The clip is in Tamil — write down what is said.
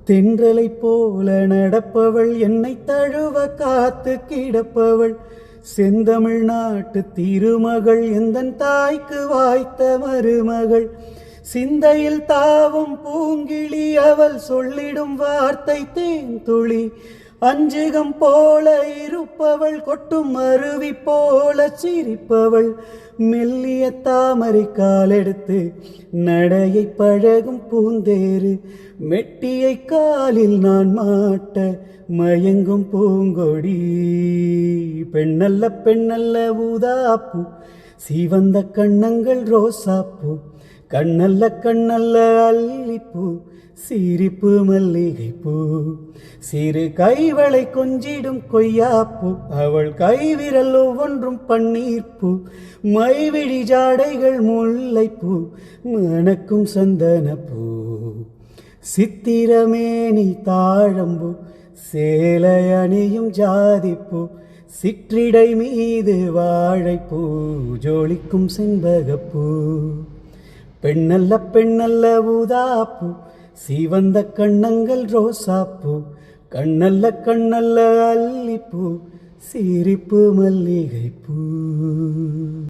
தென்றலைப் போல நடப்பவள், என்னை தழுவ காத்து கிடப்பவள், செந்தமிழ் நாட்டு திருமகள், எந்தன் தாய்க்கு வாய்த்த மருமகள். சிந்தையில் தாவும் பூங்கிளி, அவள் சொல்லிடும் வார்த்தை தேன்துளி. அஞ்சுகம் போல இருப்பவள், கொட்டும் அருவி போல சிரிப்பவள். மெல்லிய தாமரை காலெடுத்து நடையை பழகும் பூந்தேறு, மெட்டியை காலில் நான் மாட்ட மயங்கும் பூங்கொடி. பெண்ணல்ல பெண்ணல்ல ஊதாப்பூ, சிவந்த கண்ணங்கள் ரோசாப்பூ, கண்ணல்ல கண்ணல்ல அல்லிப்பூ, சிரிப்பு மல்லிகைப்பூ. சிறு கைவளை கொஞ்சிடும் கொய்யாப்பூ, அவள் கைவிரல் ஒவ்வொன்றும் பன்னீர்ப்பூ. மைவிழி ஜாடைகள் முல்லைப்பூ, மணக்கும் சந்தனப்பூ. சித்திரமேனி தாழம்பூ, சேலை அணியும் ஜாதிப்பூ, சிற்றிடை மீது வாழைப்பூ, ஜோலிக்கும் செண்பகப்பூ. பெண்ணல்ல பெண்ணல்ல ஊதாப்பூ, சிவந்த கண்ணங்கள் ரோசாப்பூ, கண்ணல்ல கண்ணல்ல அல்லிப்பூ, சிரிப்பு மல்லிகைப்பூ.